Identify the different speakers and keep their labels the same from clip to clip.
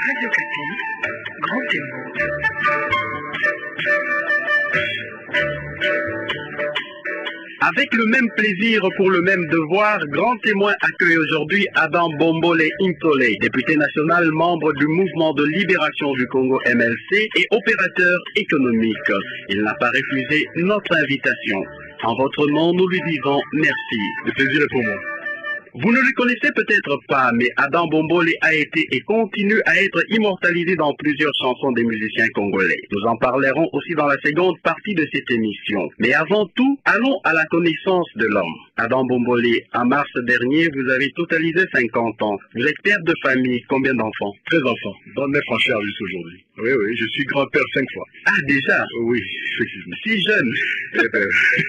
Speaker 1: Radio Capi, grand témoin.
Speaker 2: Avec le même plaisir pour le même devoir, Grand Témoin accueille aujourd'hui Adam Bombole Intole, député national, membre du mouvement de libération du Congo MLC et opérateur économique. Il n'a pas refusé notre invitation. En votre nom, nous lui disons merci.
Speaker 3: Le plaisir est pour moi.
Speaker 2: Vous ne le connaissez peut-être pas, mais Adam Bombole a été et continue à être immortalisé dans plusieurs chansons des musiciens congolais. Nous en parlerons aussi dans la seconde partie de cette émission. Mais avant tout, allons à la connaissance de l'homme. Adam Bombole, en mars dernier, vous avez totalisé 50 ans. Vous êtes père de famille, combien d'enfants?
Speaker 3: 13 enfants, dont 9 en charge jusqu'à aujourd'hui. Oui, je suis grand-père 5 fois.
Speaker 2: Ah, déjà?
Speaker 3: Oui, effectivement.
Speaker 2: Si jeune.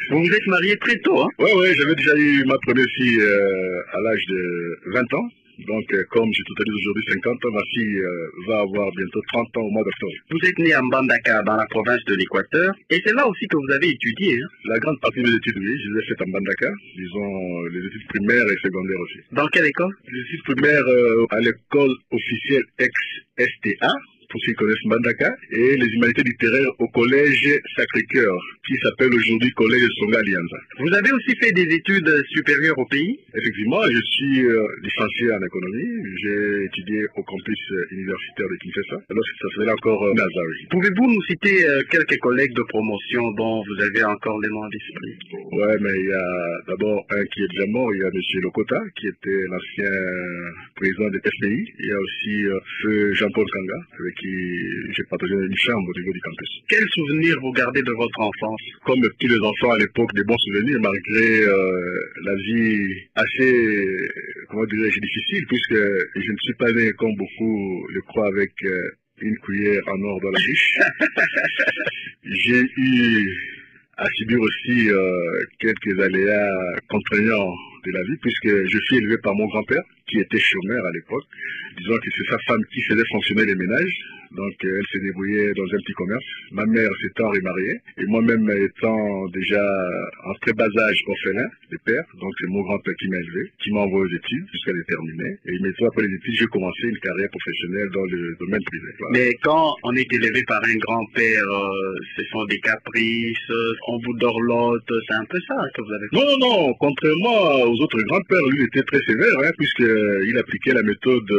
Speaker 2: Vous vous êtes marié très tôt, hein?
Speaker 3: Oui, j'avais déjà eu ma première fille à l'âge de 20 ans. Donc, comme je totalise aujourd'hui 50 ans, ma fille va avoir bientôt 30 ans au mois d'octobre.
Speaker 2: Vous êtes né à Mbandaka, dans la province de l'Équateur, et c'est là aussi que vous avez étudié, hein?
Speaker 3: La grande partie des études, oui, je les ai faites à Mbandaka, disons les études primaires et secondaires aussi.
Speaker 2: Dans quelle école?
Speaker 3: Les études primaires à l'école officielle ex-STA, pour ceux qui connaissent Mbandaka, et les humanités littéraires au collège Sacré-Cœur, qui s'appelle aujourd'hui collège Songa Alianza.
Speaker 2: Vous avez aussi fait des études supérieures au pays?
Speaker 3: Effectivement, je suis licencié en économie. J'ai étudié au campus universitaire de Kinshasa, lorsque ça faisait encore Nazari.
Speaker 2: Pouvez-vous nous citer quelques collègues de promotion dont vous avez encore les noms à l'esprit?
Speaker 3: Ouais, mais il y a d'abord un qui est déjà mort, il y a M. Lokota, qui était l'ancien président de FPI. Il y a aussi feu Jean-Paul Kanga, avec qui j'ai partagé une chambre au niveau du campus.
Speaker 2: Quels souvenirs vous gardez de votre enfance?
Speaker 3: Comme tous les enfants à l'époque, des bons souvenirs, malgré la vie assez, comment dirais-je, difficile, puisque je ne suis pas né comme beaucoup le croient avec une cuillère en or dans la bouche. J'ai eu à subir aussi quelques aléas contraignants de la vie, puisque je suis élevé par mon grand-père, qui était chômeur à l'époque. Disons que c'est sa femme qui faisait fonctionner les ménages. Donc elle se débrouillait dans un petit commerce. Ma mère s'étant remariée et moi-même étant déjà en très bas âge orphelin de père. Donc c'est mon grand-père qui m'a élevé, qui m'a envoyé aux études jusqu'à les terminer. Et immédiatement après les études, j'ai commencé une carrière professionnelle dans le domaine privé. Voilà.
Speaker 2: Mais quand on est élevé par un grand-père, ce sont des caprices, on vous dorlote, c'est un peu ça que vous avez fait?
Speaker 3: Non, contrairement aux autres grands-pères, lui était très sévère, hein, puisqu'il appliquait la méthode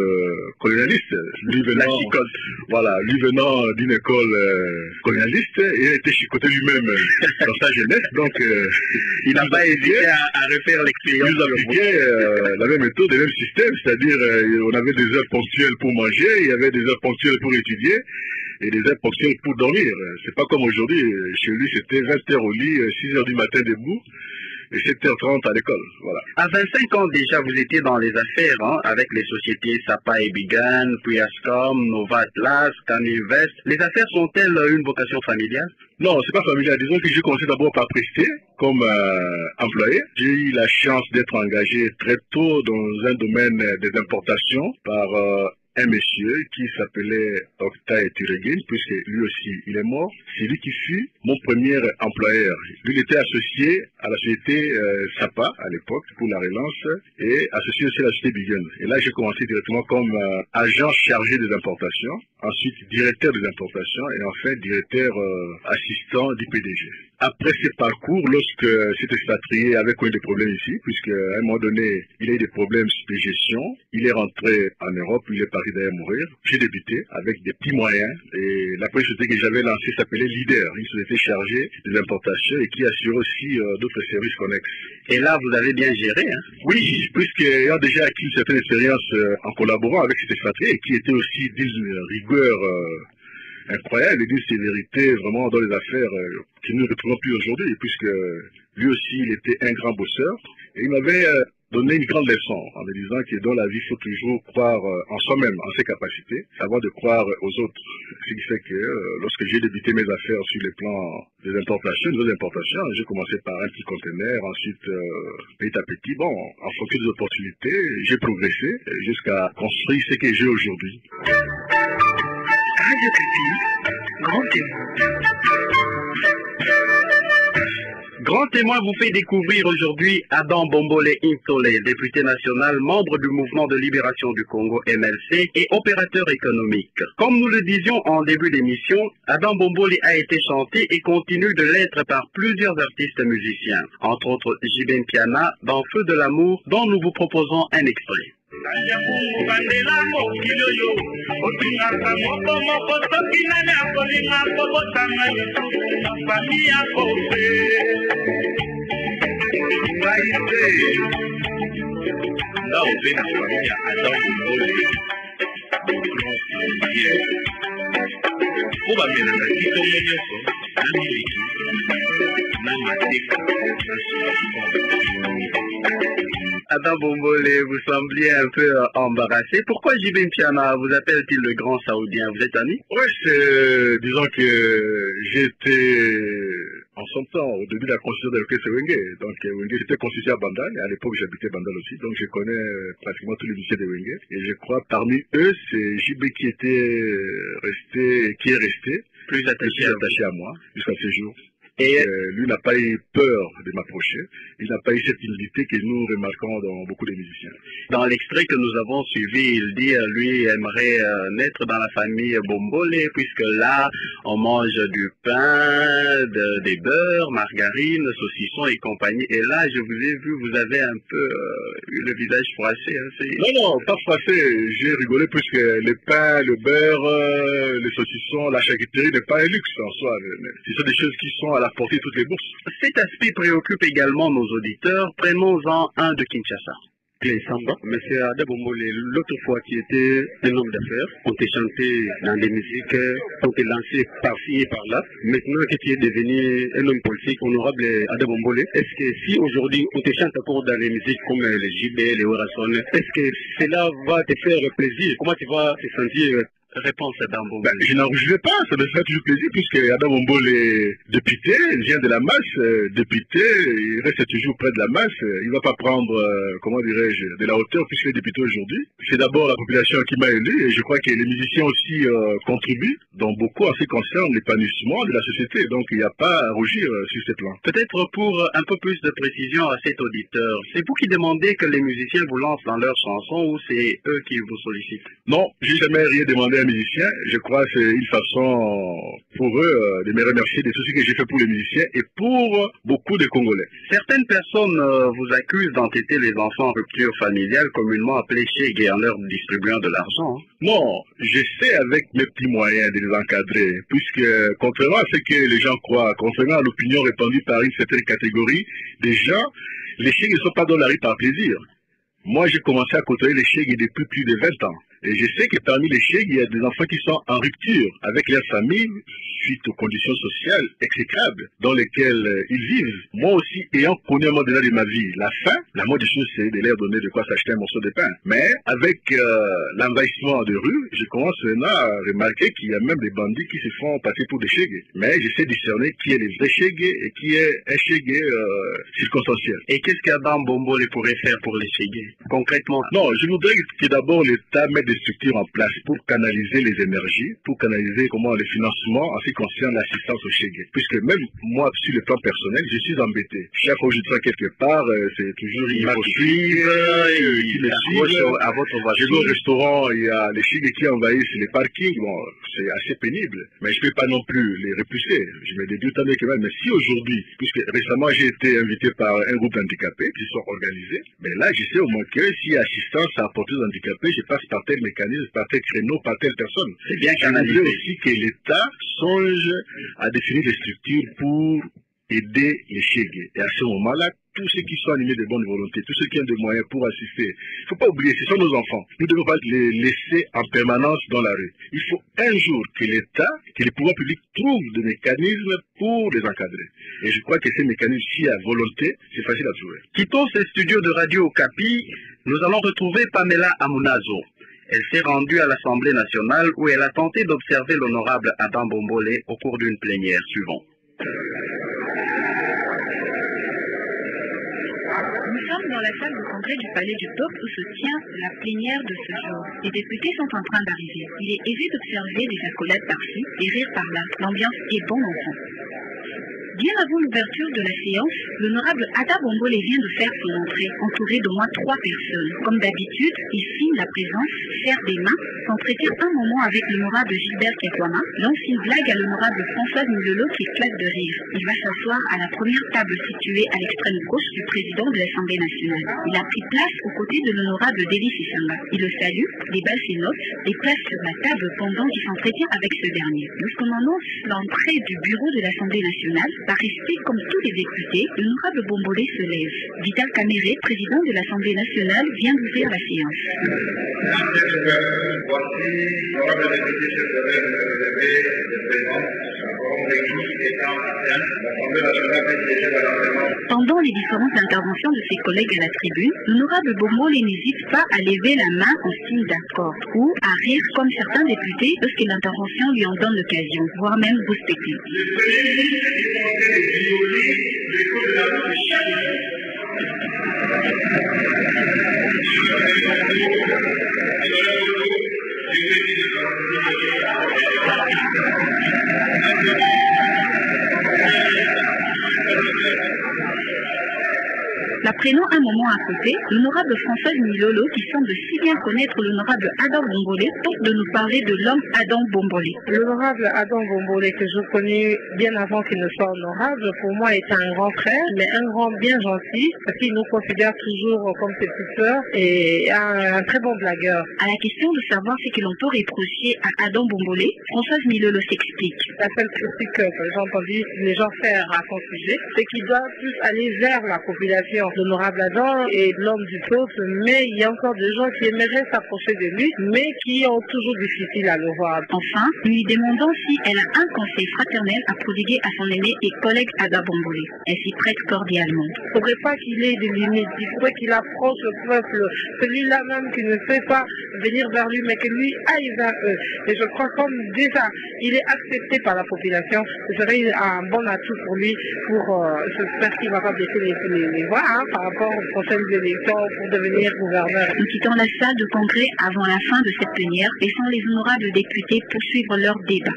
Speaker 3: colonialiste. Lui venant,
Speaker 2: la chicote.
Speaker 3: Voilà, lui venant d'une école colonialiste, il a été chicoté lui-même dans sa jeunesse, donc
Speaker 2: il n'a pas hésité à refaire l'expérience.
Speaker 3: Il nous appliquait la même méthode, le même système, c'est-à-dire on avait des heures ponctuelles pour manger, il y avait des heures ponctuelles pour étudier, et des heures ponctuelles pour dormir. C'est pas comme aujourd'hui, chez lui c'était 20 heures au lit, 6 heures du matin debout, et 7h30 à l'école, voilà.
Speaker 2: À 25 ans déjà, vous étiez dans les affaires, hein, avec les sociétés Sapa et Bigan, puis Ascom, Nova Atlas, Caninvest. Les affaires sont-elles une vocation familiale?
Speaker 3: Non, c'est pas familial. Disons que j'ai commencé d'abord par prester comme employé. J'ai eu la chance d'être engagé très tôt dans un domaine des importations par un monsieur qui s'appelait Octay Turegin, puisque lui aussi il est mort. C'est lui qui fut mon premier employeur. Lui, il était associé à la société Sapa à l'époque pour la relance et associé aussi à la société Bigan. Et là, j'ai commencé directement comme agent chargé des importations, ensuite directeur des importations et enfin directeur assistant du PDG. Après ce parcours, lorsque cet expatrié avait connu des problèmes ici, puisqu'à un moment donné, il a eu des problèmes de gestion, il est rentré en Europe, il est parti d'ailleurs mourir. J'ai débuté avec des petits moyens et la première société que j'avais lancée s'appelait Leader, une société chargée des importations et qui assure aussi d'autres services connexes.
Speaker 2: Et là, vous avez bien géré, hein?
Speaker 3: Oui, puisqu'ayant déjà acquis une certaine expérience en collaborant avec cet expatrié, qui était aussi d'une rigueur incroyable et d'une sévérité vraiment dans les affaires qui ne retrouvons plus aujourd'hui, puisque lui aussi, il était un grand bosseur. Et il m'avait donné une grande leçon en me disant que dans la vie, il faut toujours croire en soi-même, en ses capacités, avant de croire aux autres. Ce qui fait que lorsque j'ai débuté mes affaires sur le plan des importations, des importations, j'ai commencé par un petit conteneur, ensuite petit à petit, bon, en fonction des opportunités, j'ai progressé jusqu'à construire ce que j'ai aujourd'hui.
Speaker 1: Radio Capi, grand témoin.
Speaker 2: Grand témoin vous fait découvrir aujourd'hui Adam Bombole Intole, député national, membre du mouvement de libération du Congo MLC et opérateur économique. Comme nous le disions en début d'émission, Adam Bombole a été chanté et continue de l'être par plusieurs artistes musiciens, entre autres Jibin Piana dans Feu de l'amour, dont nous vous proposons un extrait. Adam Bombole, vous sembliez un peu embarrassé. Pourquoi Jibin Piana vous appelle-t-il le grand saoudien? Vous êtes ami?
Speaker 3: Oui, disons que j'étais en son temps au début de la constitution de l'orchestre Wenge. Donc Wenge était constitué à Bandal, et à l'époque j'habitais Bandal aussi, donc je connais pratiquement tous les musiciens de Wenge. Et je crois parmi eux, c'est JB qui est resté plus attaché à moi jusqu'à ce jour. Et lui n'a pas eu peur de m'approcher. Il n'a pas eu cette timidité que nous remarquons dans beaucoup de musiciens.
Speaker 2: Dans l'extrait que nous avons suivi, il dit lui aimerait naître dans la famille Bombole, puisque là, on mange du pain, des beurres, margarine, saucisson et compagnie. Et là, je vous ai vu, vous avez un peu eu le visage froissé. Hein,
Speaker 3: non, pas froissé. J'ai rigolé puisque le pain, le beurre, les saucissons, la charcuterie n'est pas un luxe en soi. Ce sont des choses qui sont à la portée de toutes les bourses.
Speaker 2: Cet aspect préoccupe également nos auditeurs. Prenons-en un de Kinshasa.
Speaker 4: Samba, monsieur Adam Bombole, l'autre fois qui était un homme d'affaires, on t'a chanté dans des musiques, on t'a lancé par-ci et par-là. Maintenant que tu es devenu un homme politique, honorable Adam Bombole, est-ce que si aujourd'hui on te chante encore dans les musiques comme les JB, les Horason, est-ce que cela va te faire plaisir? Comment tu vas te sentir?
Speaker 2: Réponse à Adam Bombole.
Speaker 3: Je n'en rougis pas, ça me fait toujours plaisir puisque Adam Bombole est député, il vient de la masse, député, il reste toujours près de la masse, il ne va pas prendre, comment dirais-je, de la hauteur puisqu'il est député aujourd'hui. C'est d'abord la population qui m'a élu et je crois que les musiciens aussi contribuent, donc beaucoup en ce qui concerne l'épanouissement de la société, donc il n'y a pas à rougir sur ce plan.
Speaker 2: Peut-être pour un peu plus de précision à cet auditeur, c'est vous qui demandez que les musiciens vous lancent dans leurs chansons ou c'est eux qui vous sollicitent?
Speaker 3: Non, j'ai jamais rien demandé à un musicien. Je crois que c'est une façon pour eux de me remercier de tout ce que j'ai fait pour les musiciens et pour beaucoup de Congolais.
Speaker 2: Certaines personnes vous accusent d'entêter les enfants en rupture familiale, communément appelés chégués, en leur distribuant de l'argent.
Speaker 3: Non, j'essaie avec mes petits moyens de les encadrer, puisque contrairement à ce que les gens croient, contrairement à l'opinion répandue par une certaine catégorie des gens, les chégués ne sont pas dans la rue par plaisir. Moi, j'ai commencé à côtoyer les chégués depuis plus de 20 ans. Et je sais que parmi les chégues, il y a des enfants qui sont en rupture avec leur famille suite aux conditions sociales exécrables dans lesquelles ils vivent. Moi aussi, ayant connu un moment donné de ma vie la faim, la moindre des choses, c'est de leur donner de quoi s'acheter un morceau de pain. Mais avec l'envahissement de rue, je commence maintenant à remarquer qu'il y a même des bandits qui se font passer pour des chégues. Mais j'essaie de discerner qui est les vrais chégues et qui est un chégué circonstanciel.
Speaker 2: Et qu'est-ce qu'Adam Bombole pourrait faire pour les chégués, concrètement?
Speaker 3: Non, je voudrais que d'abord l'État mette des structures en place pour canaliser les énergies, pour canaliser les financements en ce qui concerne l'assistance aux chégués. Puisque même moi, sur le plan personnel, je suis embêté. Chaque fois que je travaille quelque part, c'est toujours
Speaker 2: il faut suivre,
Speaker 3: à votre voiture. Je vais au restaurant, il y a les chégués qui envahissent les parkings. Bon, c'est assez pénible, mais je ne peux pas non plus les repousser. Je me dédie tant que mal. Mais si aujourd'hui, puisque récemment j'ai été invité par un groupe d'handicapés qui sont organisés, mais là je sais au moins que si assistance à apporter aux handicapés, je passe par tel mécanisme, par tel créneau, par telle personne.
Speaker 2: C'est bien
Speaker 3: canalisé. Je voudrais aussi que l'État songe à définir des structures pour aider les chégués. Et à ce moment-là, tous ceux qui sont animés de bonne volonté, tous ceux qui ont des moyens pour assister, il ne faut pas oublier, ce sont nos enfants. Nous ne devons pas les laisser en permanence dans la rue. Il faut un jour que l'État, que les pouvoirs publics trouvent des mécanismes pour les encadrer. Et je crois que ces mécanismes, si à volonté, c'est facile à trouver.
Speaker 2: Quittons ces studios de Radio Okapi, nous allons retrouver Pamela Amunazo. Elle s'est rendue à l'Assemblée nationale où elle a tenté d'observer l'honorable Adam Bombole au cours d'une plénière suivante.
Speaker 5: Nous sommes dans la salle de congrès du Palais du Peuple où se tient la plénière de ce jour. Les députés sont en train d'arriver. Il est aisé d'observer des accolades par-ci, des rires par-là. L'ambiance est bon enfant. Bien avant l'ouverture de la séance, l'honorable Ada Bombole vient de faire son entrée, entouré d'au moins 3 personnes. Comme d'habitude, il signe la présence, serre des mains, s'entretient un moment avec l'honorable Gilbert Kekwama, lance une blague à l'honorable Françoise Milolo qui éclate de rire. Il va s'asseoir à la première table située à l'extrême gauche du président de l'Assemblée nationale. Il a pris place aux côtés de l'honorable Delis Sissanga. Il le salue, déballe ses notes et place sur la table pendant qu'il s'entretient avec ce dernier. Lorsqu'on annonce l'entrée du bureau de l'Assemblée nationale, par respect comme tous les députés, l'honorable Bombole se lève. Vital Kamere, président de l'Assemblée nationale, vient d'ouvrir la séance. Pendant les différentes interventions de ses collègues à la tribune, l'honorable Bombole n'hésite pas à lever la main en signe d'accord ou à rire comme certains députés lorsque l'intervention lui en donne l'occasion, voire même bousculer. La prenant un moment à côté, l'honorable Françoise Milolo, qui semble si bien connaître l'honorable Adam Bombole, tente de nous parler de l'homme Adam Bombole.
Speaker 6: L'honorable Adam Bombole, que je connais bien avant qu'il ne soit honorable, pour moi est un grand frère, mais un grand bien gentil, parce qu'il nous considère toujours comme ses petites sœurs, et un très bon blagueur.
Speaker 5: À la question de savoir ce que l'on peut reprocher à Adam Bombole, Françoise Milolo s'explique.
Speaker 6: La seule critique que j'ai entendu les gens faire à son sujet, c'est qu'il doit plus aller vers la population. L'honorable Adam est l'homme du peuple, mais il y a encore des gens qui aimeraient s'approcher de lui, mais qui ont toujours difficile à le voir.
Speaker 5: Enfin, nous lui demandons si elle a un conseil fraternel à prodiguer à son aîné et collègue Ada Bombole. Elle s'y prête cordialement.
Speaker 6: Il ne faudrait pas qu'il ait des limites, il faudrait qu'il approche le peuple, celui-là même qui ne fait pas venir vers lui, mais que lui aille vers eux. Et je crois comme déjà il est accepté par la population, ce serait un bon atout pour lui, j'espère qu'il ne va pas baisser les voix, par rapport aux prochaines élections pour devenir gouverneur.
Speaker 5: Nous quittons la salle de congrès avant la fin de cette plénière, laissant les honorables députés poursuivre leur débat.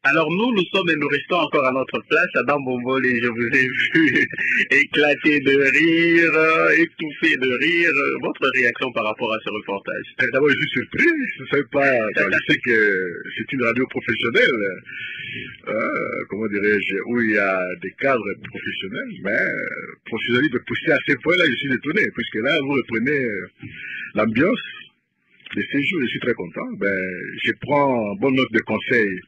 Speaker 2: Alors nous sommes et nous restons encore à notre place. Adam Bombole, je vous ai vu éclater de rire, étouffer de rire. Votre réaction par rapport à ce reportage?
Speaker 3: D'abord, je suis surpris. Je ne savais pas. Je sais que c'est une radio professionnelle, comment dirais-je, où il y a des cadres professionnels, mais professionnels de pousser à ces points-là, je suis étonné, puisque là, vous reprenez l'ambiance de ces jours. Je suis très content. Je prends bonne note de conseil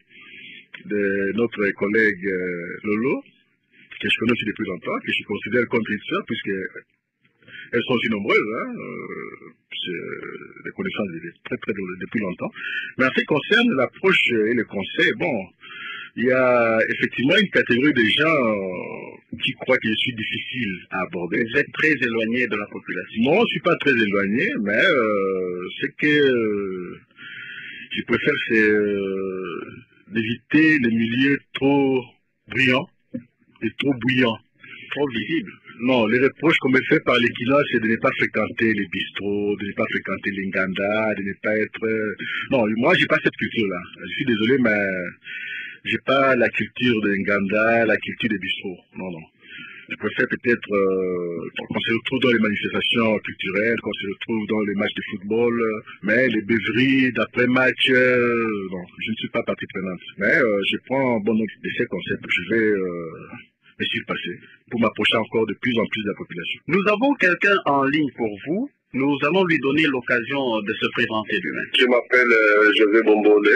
Speaker 3: de notre collègue Lolo, que je connais aussi depuis longtemps, que je considère comme une sœur, puisqu'elles sont aussi nombreuses, des connaissances depuis longtemps. Mais en ce qui concerne l'approche et le conseil, il y a effectivement une catégorie de gens qui croient que je suis difficile à aborder.
Speaker 2: Vous êtes très éloigné de la population.
Speaker 3: Non, je ne suis pas très éloigné, mais ce que je préfère, c'est d'éviter les milieux trop brillants et trop bouillants.
Speaker 2: Trop visibles.
Speaker 3: Non, les reproches qu'on me fait par l'équinoxe, c'est de ne pas fréquenter les bistrots, de ne pas fréquenter l'Inganda, de ne pas être... Non, moi, j'ai pas cette culture-là. Je suis désolé, mais j'ai pas la culture de l'Inganda, la culture des bistrots. Non, non. Je préfère peut-être qu'on se retrouve dans les manifestations culturelles, qu'on se retrouve dans les matchs de football, mais les beuveries d'après-match, non, je ne suis pas partie prenante. Mais je prends bon note de ces concepts. Je vais me surpasser pour m'approcher encore de plus en plus de la population.
Speaker 2: Nous avons quelqu'un en ligne pour vous. Nous allons lui donner l'occasion de se présenter lui-même.
Speaker 7: Je m'appelle José Bombole,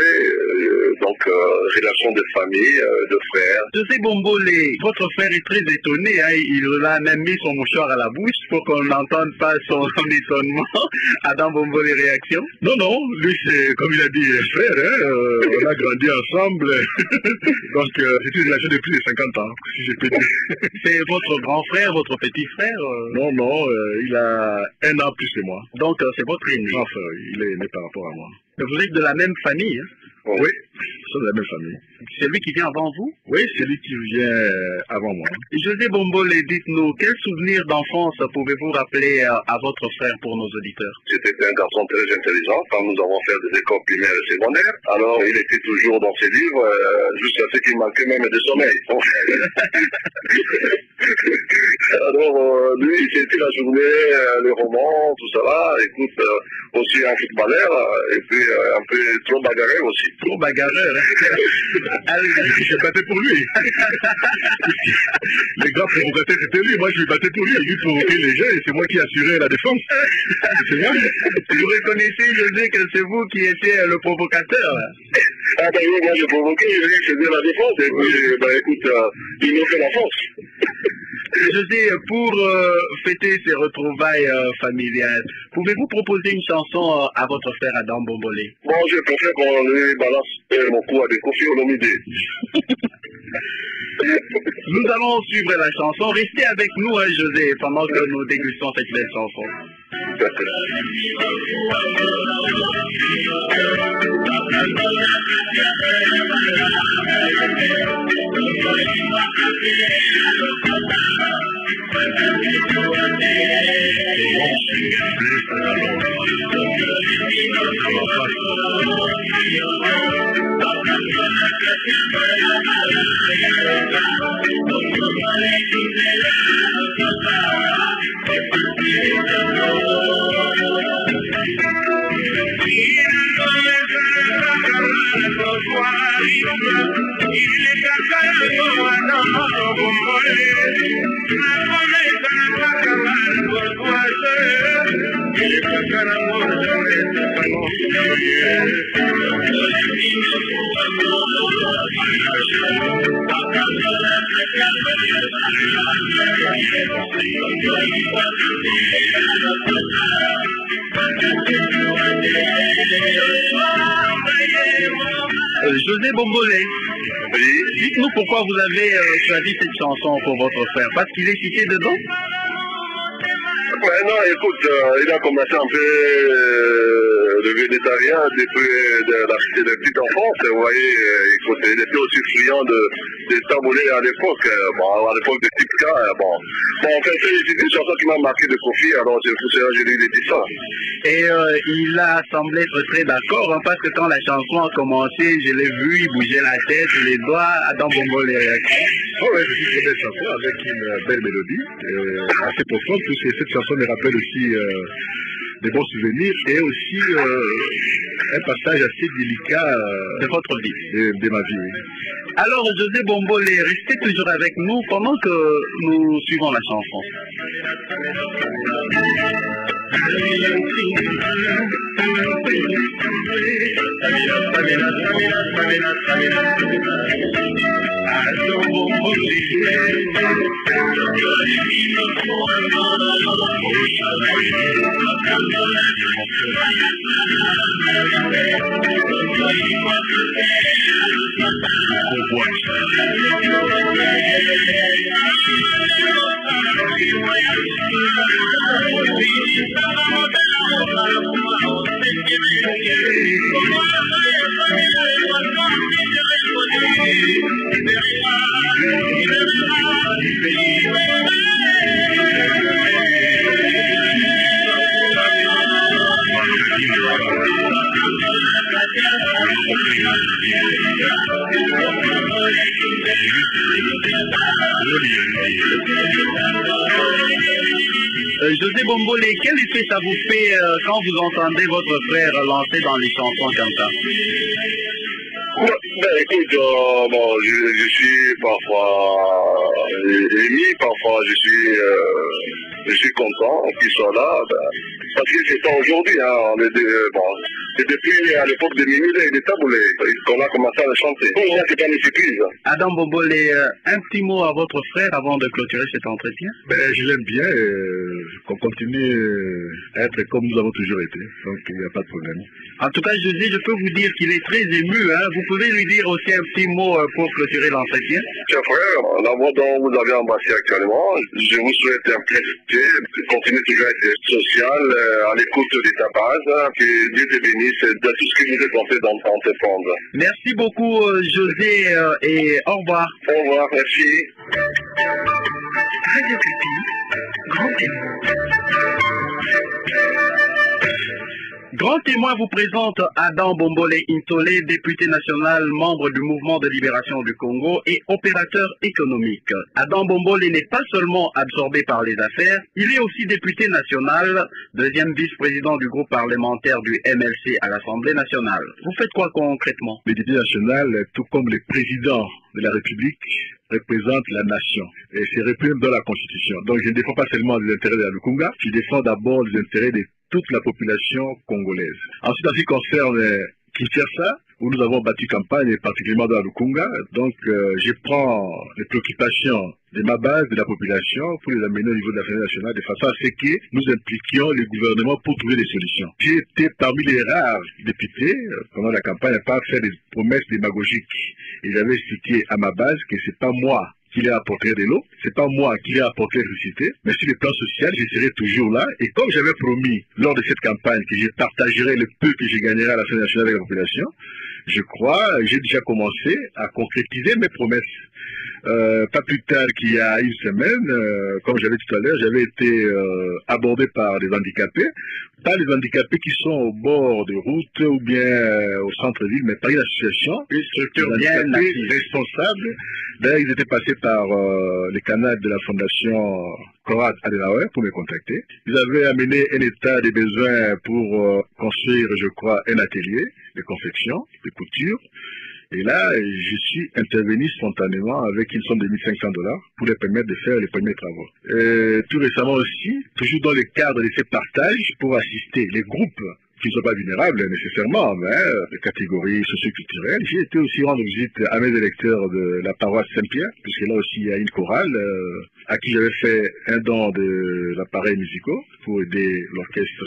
Speaker 7: relation de famille, de frère.
Speaker 2: José Bombole, votre frère est très étonné, il a même mis son mouchoir à la bouche pour qu'on n'entende pas son étonnement. Adam Bombole, réaction?
Speaker 3: Non, non, lui c'est, comme il a dit, frère, on a grandi ensemble, donc c'est une relation de plus de 50 ans, si je peux dire.
Speaker 2: C'est votre grand frère, votre petit frère?
Speaker 3: Non, non, il a un an plus que moi.
Speaker 2: Donc c'est votre aîné?
Speaker 3: Enfin, il est aîné par rapport à moi.
Speaker 2: Vous êtes de la même famille, hein?
Speaker 3: Oui. sommes de la même famille.
Speaker 2: C'est lui qui vient avant vous?
Speaker 3: Oui, c'est lui qui vient avant moi.
Speaker 2: José Bombole, dites-nous, quels souvenirs d'enfance pouvez-vous rappeler à votre frère pour nos auditeurs?
Speaker 7: C'était un garçon très intelligent quand nous avons fait des écoles primaires et secondaires. Alors, il était toujours dans ses livres, jusqu'à ce qu'il manquait même de sommeil. Alors, lui, c'était la journée, les romans, tout ça là. Écoute, aussi un footballeur, et puis un peu trop bagarreur aussi.
Speaker 2: Trop bagarreur.
Speaker 3: Je battais pour lui. Les gars provocateurs étaient lui, moi je me battais pour lui. Lui provoquait les gens et c'est moi qui assurais la défense. C'est vrai.
Speaker 2: Vous reconnaissez, José, que c'est vous qui étiez le provocateur?
Speaker 7: Ah ben oui, moi je provoquais, lui il faisait la défense, et puis ben écoute, il nous fait la force.
Speaker 2: José, pour fêter ces retrouvailles familiales, pouvez-vous proposer une chanson à votre frère Adam Bombole?
Speaker 7: Bon, je préfère qu'on lui balance mon coup à des Koffi Olomide.
Speaker 2: Nous allons suivre la chanson. Restez avec nous, hein, José, pendant que nous dégustons cette belle chanson. José Bombole,
Speaker 7: Oui.
Speaker 2: dites-nous pourquoi vous avez choisi cette chanson pour votre frère. Parce qu'il est cité dedans?
Speaker 7: Ben non, écoute, il a commencé un peu le végétarien depuis la petite enfance. Vous voyez, écoute, il était aussi friand de taboulé à l'époque. Bon, à l'époque de Tipka. Bon, en fait, c'est une chanson qui m'a marqué de Koffi, alors c'est pour ça que je lui ai dit ça.
Speaker 2: Et il a semblé être très d'accord, hein, parce que quand la chanson a commencé, je l'ai vu, il bougeait la tête, les doigts, Adam Bombole les réactions.
Speaker 3: Oh ouais, c'est une très belle chanson avec une belle mélodie, assez profonde, puisque cette chanson me rappelle aussi des bons souvenirs et aussi un passage assez délicat
Speaker 2: de votre vie.
Speaker 3: De ma vie. Oui.
Speaker 2: Alors, José Bombole, restez toujours avec nous pendant que nous suivons la chanson. José Bombole, quel effet ça vous fait quand vous entendez votre frère lancer dans les chansons comme ça?
Speaker 7: Ben écoute, bon, je suis parfois ému, parfois je suis content qu'il soit là, parce que c'est pas aujourd'hui, hein, bon, c'est depuis à l'époque de Mimile et de Taboulé qu'on a commencé à le chanter. Pour moi, c'est pas une surprise.
Speaker 2: Adam Bombole, un petit mot à votre frère avant de clôturer cet entretien?
Speaker 3: Ben, je l'aime bien. qu'on continue à être comme nous avons toujours été. Donc il n'y a pas de problème.
Speaker 2: En tout cas, José, je peux vous dire qu'il est très ému. Vous pouvez lui dire aussi un petit mot pour clôturer l'entretien.
Speaker 7: Chers frères, la voie dont vous avez embrassé actuellement, je vous souhaite un plaisir, continuez toujours à être social, à l'écoute de ta base, que Dieu te bénisse de tout ce que vous êtes pensé dans te prendre.
Speaker 2: Merci beaucoup, José, et au revoir.
Speaker 7: Au revoir, merci.
Speaker 1: Radio Kapi, grand témoin.
Speaker 2: Grand témoin vous présente Adam Bombole Intolé, député national, membre du mouvement de libération du Congo et opérateur économique. Adam Bombole n'est pas seulement absorbé par les affaires, il est aussi député national, deuxième vice-président du groupe parlementaire du MLC à l'Assemblée nationale. Vous faites quoi concrètement?
Speaker 3: Le député national, tout comme le président de la République, représente la nation et c'est repris dans la Constitution. Donc je ne défends pas seulement les intérêts de la Lukunga, je défends d'abord les intérêts de toute la population congolaise. Ensuite, en ce qui concerne Kinshasa, où nous avons battu campagne, particulièrement dans la Lukunga, donc je prends les préoccupations de ma base, de la population, pour les amener au niveau de l'Assemblée nationale, de façon à ce que nous impliquions le gouvernement pour trouver des solutions. J'ai été parmi les rares députés, pendant la campagne, à pas faire des promesses démagogiques. Et j'avais expliqué à ma base que c'est pas moi qui l'ai apporté de l'eau, c'est pas moi qui l'ai apporté l'électricité, mais sur le plan social, je serai toujours là. Et comme j'avais promis lors de cette campagne que je partagerai le peu que je gagnerai à l'Assemblée nationale avec la population, je crois, j'ai déjà commencé à concrétiser mes promesses. Pas plus tard qu'il y a une semaine, comme j'avais tout à l'heure, j'avais été abordé par des handicapés, pas les handicapés qui sont au bord de route ou bien au centre-ville, mais par une association, une structure bien responsable. D'ailleurs, ils étaient passés par les canaux de la fondation Conrad Adenauer pour me contacter. Ils avaient amené un état des besoins pour construire, je crois, un atelier de confection, de couture. Et là, je suis intervenu spontanément avec une somme de 1500 $ pour les permettre de faire les premiers travaux. Tout récemment aussi, toujours dans le cadre de ces partages, pour assister les groupes qui ne sont pas vulnérables nécessairement, mais les catégories socioculturelles. J'ai été aussi rendre visite à mes électeurs de la paroisse Saint-Pierre, puisque là aussi il y a une chorale à qui j'avais fait un don de l'appareil musicaux pour aider l'orchestre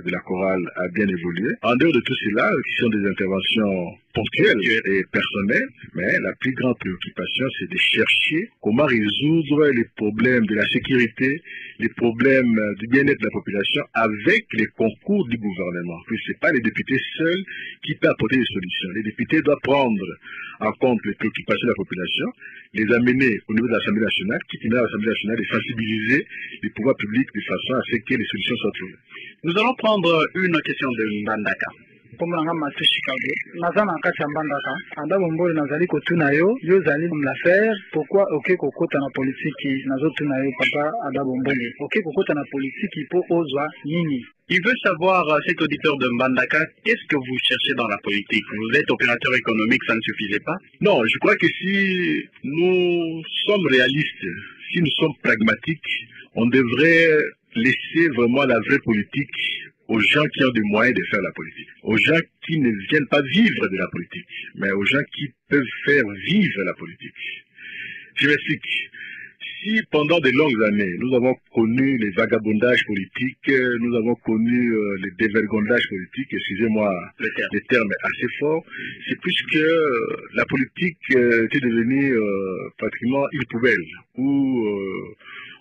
Speaker 3: de la chorale à bien évoluer. En dehors de tout cela, qui sont des interventions ponctuelles et personnelles, mais la plus grande préoccupation, c'est de chercher comment résoudre les problèmes de la sécurité, les problèmes du bien-être de la population avec les concours du gouvernement. Puis ce n'est pas les députés seuls qui peuvent apporter des solutions. Les députés doivent prendre en compte les préoccupations de la population, les amener au niveau de l'Assemblée nationale, qui permet à l'Assemblée nationale de sensibiliser les pouvoirs publics de façon à ce que les solutions soient trouvées.
Speaker 2: Nous allons prendre une question de Mbandaka.
Speaker 8: Komanga Mathieu Chicago. Naza na kati ya Mbandaka. Ada Bombole nazali kotuna yo zali l'affaire. Pourquoi OK kokota na politique nazo tuna yo papa Ada Bombole. OK kokota na politique pour ozwa nini.
Speaker 2: Il veut savoir, cet auditeur de Mbandaka, qu'est-ce que vous cherchez dans la politique? Vous êtes opérateur économique, ça ne suffisait pas?
Speaker 3: Non, je crois que si nous sommes réalistes, si nous sommes pragmatiques, on devrait laisser vraiment la vraie politique aux gens qui ont des moyens de faire la politique, aux gens qui ne viennent pas vivre de la politique, mais aux gens qui peuvent faire vivre la politique. Je m'explique. Si pendant de longues années, nous avons connu les vagabondages politiques, nous avons connu les dévergondages politiques, excusez-moi, le terme est assez fort, c'est puisque la politique était devenue pratiquement une poubelle, où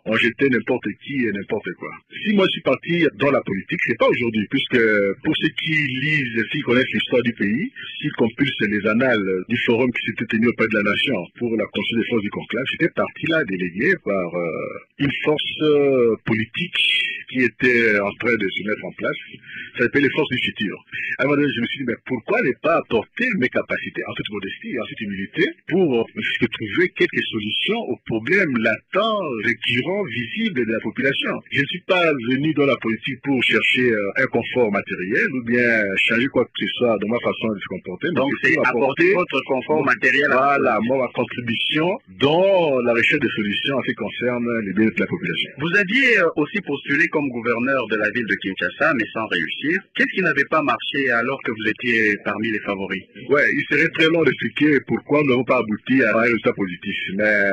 Speaker 3: on jetait n'importe qui et n'importe quoi. Si moi je suis parti dans la politique, c'est pas aujourd'hui, puisque pour ceux qui lisent, s'ils connaissent l'histoire du pays, s'ils compulsent les annales du forum qui s'était tenu auprès de la nation pour la construction des forces du conclave, j'étais parti là délégué par une force politique qui était en train de se mettre en place. Ça s'appelle les forces du futur. À un moment donné, je me suis dit, mais pourquoi ne pas apporter mes capacités, en toute modestie et en toute humilité, pour trouver quelques solutions aux problèmes latents, récurrents, visibles de la population. Je ne suis pas venu dans la politique pour chercher un confort matériel ou bien changer quoi que ce soit dans ma façon de se comporter.
Speaker 2: Donc c'est apporter votre confort matériel.
Speaker 3: Voilà, ma contribution dans la recherche de solutions en ce qui concerne les bien-être de la population.
Speaker 2: Vous aviez aussi postulé comme gouverneur de la ville de Kinshasa, mais sans réussir. Qu'est-ce qui n'avait pas marché alors que vous étiez parmi les favoris?
Speaker 3: Ouais, il serait très long d'expliquer pourquoi nous n'avons pas abouti à un résultat positif. Mais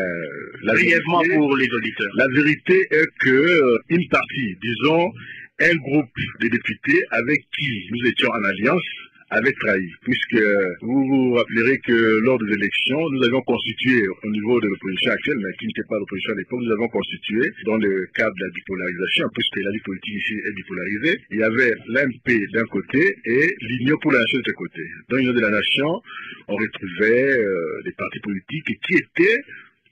Speaker 2: brièvement pour les auditeurs.
Speaker 3: La vérité est que une partie, disons, un groupe de députés avec qui nous étions en alliance, avait trahi, puisque vous vous rappellerez que lors des élections, nous avions constitué au niveau de l'opposition actuelle, mais qui n'était pas l'opposition à l'époque, nous avons constitué dans le cadre de la bipolarisation, puisque la vie politique ici est bipolarisée, il y avait l'AMP d'un côté et l'Union pour la Nation de l'autre côté. Dans l'Union de la Nation, on retrouvait des partis politiques qui étaient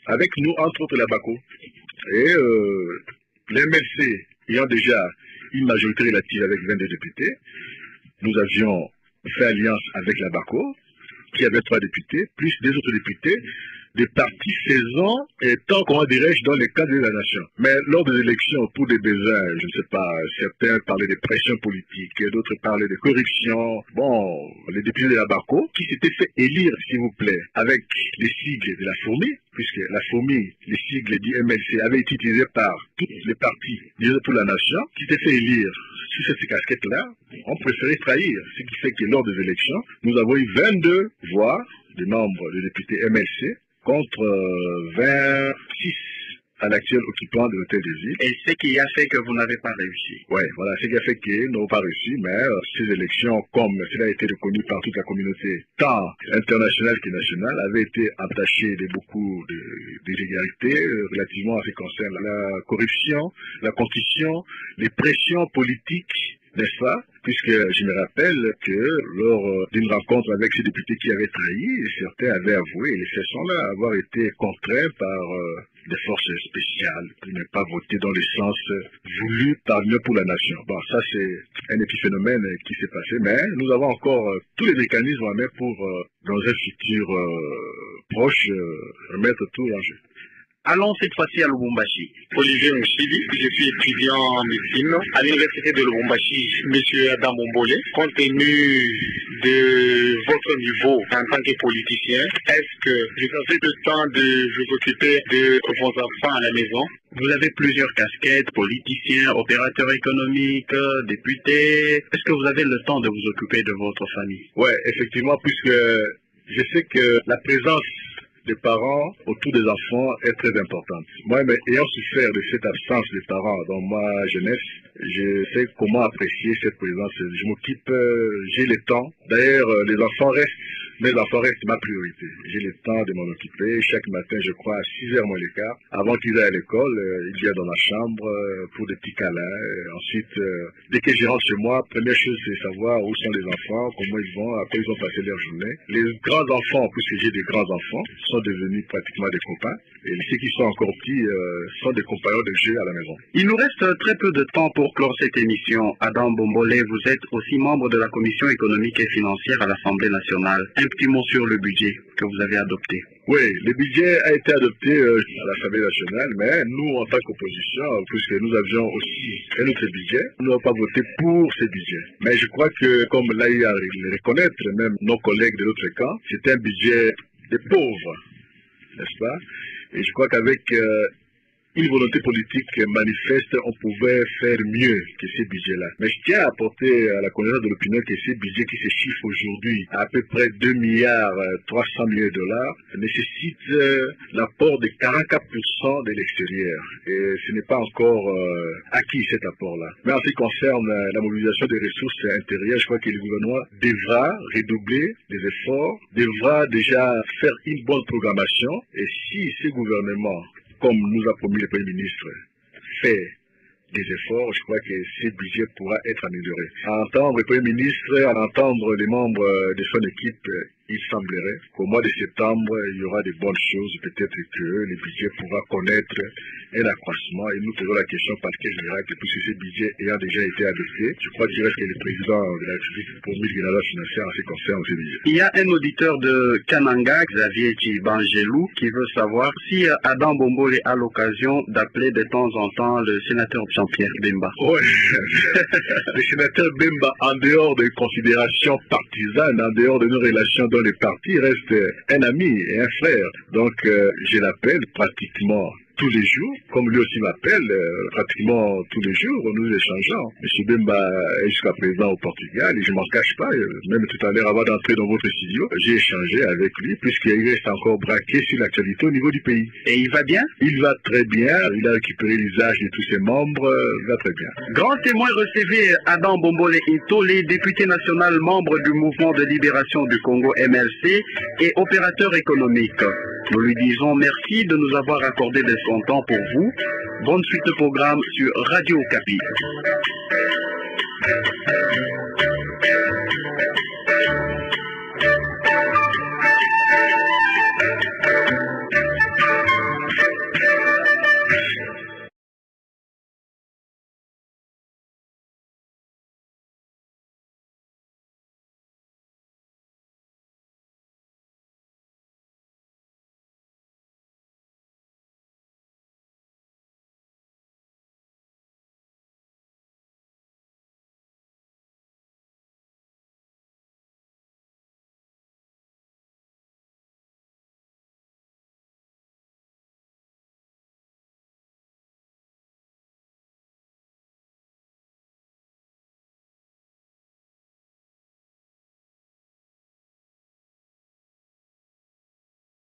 Speaker 3: avec nous, entre autres la BACO. Et l'MLC ayant déjà une majorité relative avec 22 députés, nous avions fait alliance avec la BACO, qui avait 3 députés, plus des autres députés, des partis faisant, étant, comment dirais-je, dans le cadre de la nation. Mais lors des élections, pour des besoins, je ne sais pas, certains parlaient de pression politique, d'autres parlaient de corruption. Bon, les députés de la BACO, qui s'étaient fait élire, s'il vous plaît, avec les sigles de la fourmi, puisque la fourmi, les sigles du MLC, avaient été utilisés par tous les partis pour la nation, qui s'étaient fait élire sous cette casquette-là, ont préféré trahir. Ce qui fait que lors des élections, nous avons eu 22 voix de membres de députés MLC contre 26 à l'actuel occupant de l'hôtel de ville.
Speaker 2: Et ce qui a fait que vous n'avez pas réussi.
Speaker 3: Oui, voilà, ce qui a fait que nous n'avons pas réussi, mais ces élections, comme cela a été reconnu par toute la communauté, tant internationale que nationale, avaient été entachées de beaucoup d'illégalités relativement à ce qui concerne la corruption, la constitution, les pressions politiques, n'est-ce pas? Puisque je me rappelle que lors d'une rencontre avec ces députés qui avaient trahi, certains avaient avoué, et les faits sont là, avoir été contraints par des forces spéciales pour ne pas voter dans le sens voulu par l'Union pour la nation. Bon, ça c'est un épiphénomène qui s'est passé, mais nous avons encore tous les mécanismes à mettre pour, dans un futur proche, remettre tout en jeu.
Speaker 2: Allons cette fois-ci à Lubumbashi.
Speaker 9: Olivier Mouchili, je suis étudiant en médecine à l'université de Lubumbashi. Monsieur Adam Bombolé, compte tenu de votre niveau en tant que politicien, est-ce que vous avez le temps de vous occuper de vos enfants à la maison?
Speaker 2: Vous avez plusieurs casquettes, politicien, opérateur économique, député. Est-ce que vous avez le temps de vous occuper de votre famille?
Speaker 3: Ouais, effectivement, puisque je sais que la présence des parents autour des enfants est très importante. Moi, mais ayant souffert de cette absence des parents dans ma jeunesse, je sais comment apprécier cette présence. Je m'occupe, j'ai le temps. D'ailleurs, les enfants restent, mes enfants restent ma priorité. J'ai le temps de m'en occuper. Chaque matin, je crois, à 6h moins le quart, avant qu'ils aillent à l'école, ils viennent dans ma chambre pour des petits câlins. Ensuite, dès que je rentre chez moi, première chose, c'est savoir où sont les enfants, comment ils vont, après ils ont passé leur journée. Les grands enfants, puisque j'ai des grands enfants, sont devenus pratiquement des copains. Et ceux qui sont encore petits sont des compagnons de jeu à la maison.
Speaker 2: Il nous reste très peu de temps pour clore cette émission. Adam Bombolé, vous êtes aussi membre de la Commission économique et financière à l'Assemblée nationale. Un petit mot sur le budget que vous avez adopté.
Speaker 3: Oui, le budget a été adopté à l'Assemblée nationale, mais nous, en tant qu'opposition, puisque nous avions aussi un autre budget, nous n'avons pas voté pour ce budget. Mais je crois que, comme l'a eu à le reconnaître, même nos collègues de l'autre camp, c'est un budget des pauvres, n'est-ce pas? Et je crois qu'avec une volonté politique manifeste, on pouvait faire mieux que ces budgets-là. Mais je tiens à apporter à la connaissance de l'opinion que ces budgets qui se chiffrent aujourd'hui à peu près 2 milliards 300 millions de dollars nécessitent l'apport de 44% de l'extérieur. Et ce n'est pas encore acquis cet apport-là. Mais en ce qui concerne la mobilisation des ressources intérieures, je crois que le gouvernement devra redoubler les efforts, devra déjà faire une bonne programmation. Et si ce gouvernement, comme nous a promis le Premier ministre, fait des efforts, je crois que ce budget pourra être amélioré. À entendre le Premier ministre, à entendre les membres de son équipe, il semblerait qu'au mois de septembre, il y aura de bonnes choses. Peut-être que le budget pourra connaître un accroissement. Et nous posons la question parce que je dirais que puisque ce budget ayant déjà été adopté, je crois qu'il reste que le président de la République pour le la financière en ce qui concerne ce budget.
Speaker 2: Il y a un auditeur de Kananga, Xavier Chibangelou, qui veut savoir si Adam Bombolé a l'occasion d'appeler de temps en temps le sénateur Jean-Pierre Bemba.
Speaker 3: Oui, le sénateur Bemba, en dehors des considérations partisanes, en dehors de nos relations dans les partis, reste un ami et un frère. Donc, je l'appelle pratiquement tous les jours, comme lui aussi m'appelle, pratiquement tous les jours, nous échangeons. M. Bemba est jusqu'à présent au Portugal et je ne m'en cache pas. Même tout à l'heure, avant d'entrer dans votre studio, j'ai échangé avec lui puisqu'il reste encore braqué sur l'actualité au niveau du pays.
Speaker 2: Et il va bien?
Speaker 3: Il va très bien. Il a récupéré l'usage de tous ses membres. Il va très bien.
Speaker 2: Grand témoin recevez Adam Bombole Intolé, député national membre du mouvement de libération du Congo MLC et opérateur économique. Nous lui disons merci de nous avoir accordé de son temps pour vous. Bonne suite de programme sur Radio Okapi.